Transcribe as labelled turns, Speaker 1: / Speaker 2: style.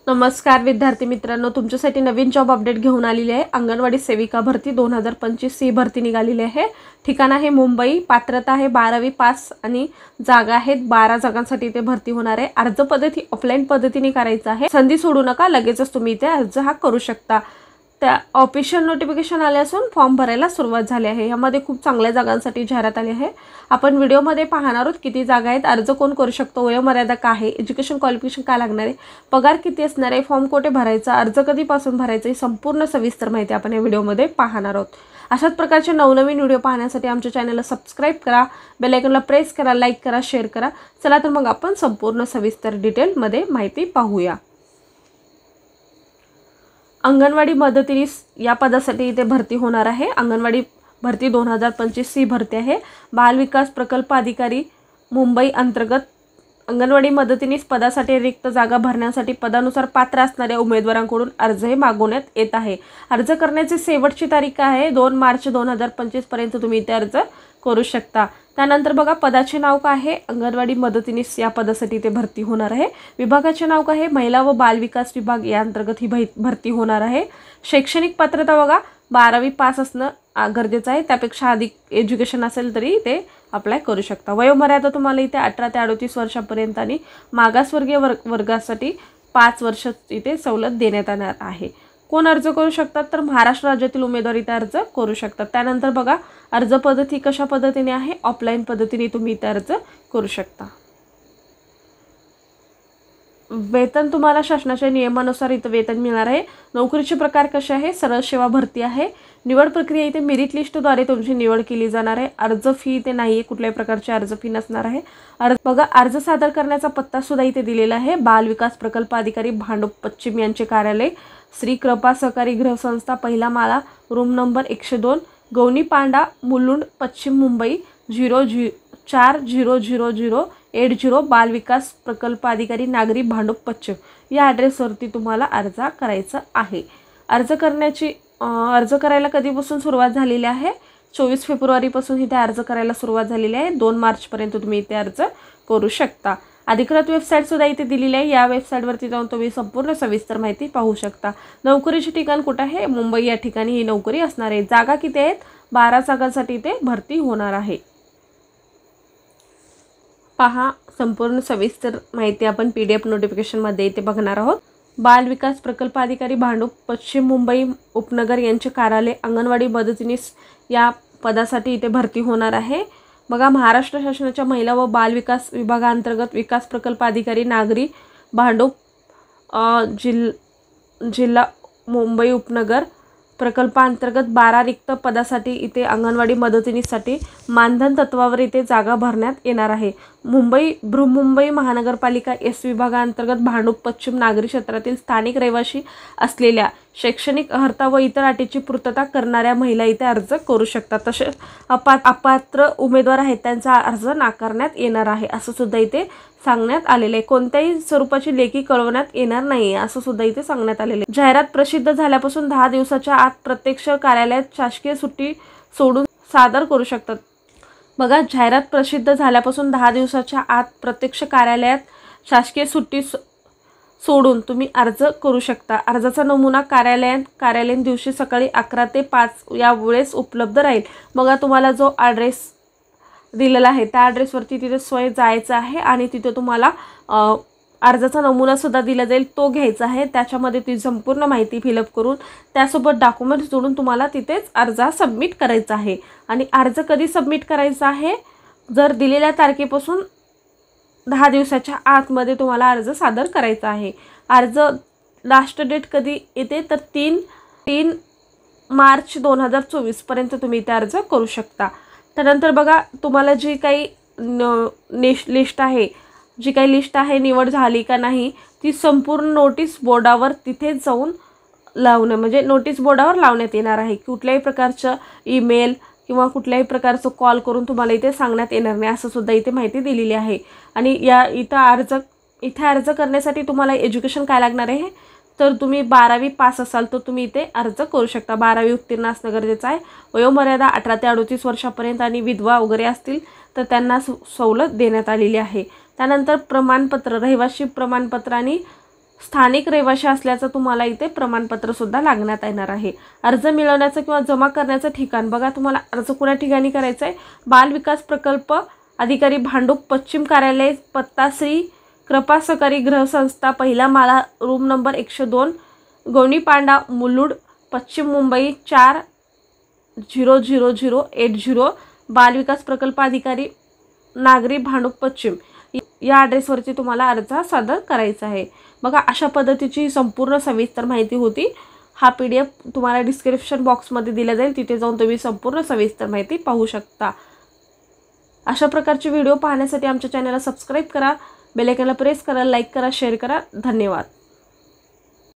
Speaker 1: नमस्कार विद्यार्थी मित्रांनो, तुमच्यासाठी नवीन जॉब अपडेट घेऊन आलेली आहे। अंगणवाडी सेविका भरती 2025 ही भरती निघालेली आहे। ठिकाण आहे मुंबई। पात्रता आहे 12वी पास आणि जागा आहेत 12 जागांसाठी इथे भरती होणार आहे। अर्ज पद्धती ऑफलाईन पद्धतीने करायचा आहे। संधी सोडू नका, लगेचच तुम्ही इथे अर्ज हा करू शकता। त्या ऑफिशियल नोटिफिकेशन आले असून फॉर्म भरायला सुरुवात झाली आहे। यामध्ये खूप चांगल्या जागांसाठी जाहिरात आली आहे। आपण व्हिडिओमध्ये पाहणार आहोत किती जागा आहेत, अर्ज कोण करू शकतो, वयोमर्यादा काय आहे, एज्युकेशन क्वालिफिकेशन काय लागणार आहे, पगार किती असणार आहे, फॉर्म कोठे भरायचा, अर्ज कधीपासून भरायचा, ही संपूर्ण सविस्तर माहिती आपण या व्हिडिओमध्ये पाहणार आहोत। अशाच प्रकारचे नवनवीन व्हिडिओ पाहण्यासाठी आमच्या चॅनलला सबस्क्राइब करा, बेल आयकॉनला प्रेस करा, लाईक करा, शेअर करा। चला तर मग आपण संपूर्ण सविस्तर डिटेलमध्ये माहिती पाहूया। अंगणवाडी मदतनीस या पदासाठी इथे भरती होणार आहे। अंगणवाडी भरती 2025 ही भरती आहे। बाल विकास प्रकल्प अधिकारी मुंबई अंतर्गत अंगणवाडी मदतनीस पदासाठी रिक्त जागा भरण्यासाठी पदानुसार पात्र असणाऱ्या उमेदवारांकडून अर्ज हे मागवण्यात येत आहे। अर्ज करण्याची शेवटची तारीख आहे 2 मार्च 2025 पर्यंत तुम्ही इथे अर्ज करू शकता। त्यानंतर बघा पदाचे नाव काय आहे, अंगणवाडी मदतनीस या पदासाठी इथे भरती होणार आहे। विभागाचे नाव काय आहे, महिला व बाल विकास विभाग या अंतर्गत ही भरती होणार आहे। शैक्षणिक पात्रता बघा 12वी पास असणं गरजेचं आहे, त्यापेक्षा अधिक एज्युकेशन असेल तरी ते अप्लाय करू शकता। वयोमर्यादा तुम्हाला इथे 18 ते 38 वर्षापर्यंत आणि मागासवर्गीय वर्गासाठी 5 वर्ष इथे सवलत देण्यात येणार आहे। कोण अर्ज करू शकतात तर महाराष्ट्र राज्यातील उमेदवार इथे अर्ज करू शकतात। त्यानंतर बघा अर्ज पद्धती कशा पद्धतीने आहे, ऑफलाईन पद्धतीने तुम्ही इथे अर्ज करू शकता। वेतन तुम्हाला शासनाच्या नियमानुसार इथे वेतन मिळणार आहे। नोकरीचे प्रकार कसे आहे, सरळ सेवा भरती आहे। निवड प्रक्रिया इथे मेरिट लिस्टद्वारे तुमची निवड केली जाणार आहे। अर्ज फी इथे नाही आहे, कुठल्याही प्रकारची अर्ज फी नसणार आहे। अर्ज सादर करण्याचा पत्ता सुद्धा इथे दिलेला आहे। बाल विकास प्रकल्प अधिकारी भांडूप पश्चिम यांचे कार्यालय, श्री कृपा सहकारी गृहसंस्था, पहिला माळा, रूम नंबर 102, गौनी पांडा, मुलुंड, पश्चिम मुंबई 0400080। बाल विकास प्रकल्प अधिकारी नागरी भांडूप पश्चिम या ॲड्रेसवरती तुम्हाला अर्ज करायचा आहे। अर्ज करायला कधीपासून सुरुवात झालेली आहे, 24 फेब्रुवारीपासून इथे अर्ज करायला सुरुवात झालेली आहे। 2 मार्चपर्यंत तुम्ही इथे अर्ज करू शकता। अधिकृत वेबसाईट सुद्धा इथे दिलेली आहे, या वेबसाईटवरती जाऊन तुम्ही संपूर्ण सविस्तर माहिती पाहू शकता। नोकरीचे ठिकाण कुठे आहे, मुंबई या ठिकाणी ही नोकरी असणार आहे। जागा किती आहेत, 12 जागांसाठी इथे भरती होणार आहे। पहा संपूर्ण सविस्तर माहिती आपण PDF नोटिफिकेशनमध्ये इथे बघणार आहोत। बाल विकास प्रकल्प अधिकारी भांडूप पश्चिम मुंबई उपनगर यांचे कार्यालय अंगणवाडी मदतनीस या पदासाठी इथे भरती होणार आहे। बघा महाराष्ट्र शासनाच्या महिला व बाल विकास विभागांतर्गत विकास प्रकल्प अधिकारी नागरी भांडूप जिल्हा मुंबई उपनगर प्रकल्पांतर्गत 12 रिक्त पदासाठी इथे अंगणवाडी मदतनीससाठी मानधन तत्वावर इथे जागा भरण्यात येणार आहे। बृहन्मुंबई महानगरपालिका एस विभागांतर्गत भांडूप पश्चिम नागरी क्षेत्रातील स्थानिक रहिवासी असलेल्या शैक्षणिक अर्हता व इतर अटीची पूर्तता करणाऱ्या महिला इथे अर्ज करू शकतात। तसेच अपात्र उमेदवार आहेत त्यांचा अर्ज नाकारण्यात येणार आहे असं सुद्धा इथे सांगण्यात आलेले आहे। कोणत्याही स्वरूपाची लेखी कळवण्यात येणार नाही असं सुद्धा इथे सांगण्यात आलेले आहे। जाहिरात प्रसिद्ध झाल्यापासून 10 दिवसाच्या आत प्रत्यक्ष कार्यालयात शासकीय सुट्टी सोडून सादर करू शकतात। बघा जाहिरात प्रसिद्ध झाल्यापासून 10 दिवसाच्या आत प्रत्यक्ष कार्यालयात शासकीय सुट्टी सोडून तुम्ही अर्ज करू शकता। अर्जाचा नमुना कार्यालयीन दिवशी सकाळी 11 ते 5 या वेळेस उपलब्ध राहील। बघा तुम्हाला जो ॲड्रेस दिलेला आहे त्या ॲड्रेसवरती तिथे स्वतः जायचं आहे आणि तिथे तुम्हाला अर्जाचा नमुना सुद्धा दिला जाईल, तो घ्यायचा आहे। त्याच्यामध्ये ती संपूर्ण माहिती फिलअप करून त्यासोबत डॉक्युमेंट्स जोडून तुम्हाला तिथेच अर्ज सबमिट करायचा आहे। आणि अर्ज कधी सबमिट करायचा आहे, जर दिलेल्या तारखेपासून 10 दिवसाच्या आतमध्ये तुम्हाला अर्ज सादर करायचा आहे। अर्ज लास्ट डेट कधी येते तर 3 मार्च 2024 पर्यंत तुम्ही ते अर्ज करू शकता। त्यानंतर बघा तुम्हाला जी काही लिस्ट आहे, निवड झाली का नाही ती संपूर्ण नोटीस बोर्डावर तिथे जाऊन लावणं, म्हणजे नोटीस बोर्डावर लावण्यात येणार आहे। कुठल्याही प्रकारचं ईमेल किंवा कुठल्याही प्रकारचं कॉल करून तुम्हाला इथे सांगण्यात येणार नाही असं सुद्धा इथे माहिती दिलेली आहे। आणि इथे अर्ज करण्यासाठी तुम्हाला एज्युकेशन काय लागणार आहे तर तुम्ही 12वी पास असाल तर तुम्ही इथे अर्ज करू शकता। 12वी उत्तीर्ण असणं गरजेचं आहे। वयोमर्यादा 18 ते 38 वर्षापर्यंत आणि विधवा वगैरे असतील तर त्यांना सवलत देण्यात आलेली आहे। त्यानंतर प्रमाणपत्र, रहिवासी प्रमाणपत्र आणि स्थानिक रहिवासी असल्याचं तुम्हाला इथे प्रमाणपत्र सुद्धा लागण्यात येणार आहे। अर्ज मिळवण्याचं किंवा जमा करण्याचं ठिकाण बघा, तुम्हाला अर्ज कुण्या ठिकाणी करायचा आहे? बाल विकास प्रकल्प अधिकारी भांडूप पश्चिम कार्यालय, पत्ता श्री कृपा सहकारी गृहसंस्था, पहिला माळा, रूम नंबर 102, गोणीपांडा, मुलुंड, पश्चिम मुंबई 400080। बाल विकास प्रकल्प अधिकारी नागरी भांडूप पश्चिम या ॲड्रेसवरती तुम्हाला अर्ज सादर करायचा आहे। बघा, अशा पद्धतीची संपूर्ण सविस्तर माहिती होती। हा PDF तुम्हाला डिस्क्रिप्शन बॉक्समध्ये दिला जाईल, तिथे जाऊन तुम्ही संपूर्ण सविस्तर माहिती पाहू शकता। अशा प्रकारचे व्हिडिओ पाहण्यासाठी आमच्या चॅनलला सबस्क्राईब करा, बेल आयकॉनला प्रेस करा, लाईक करा, शेअर करा। धन्यवाद।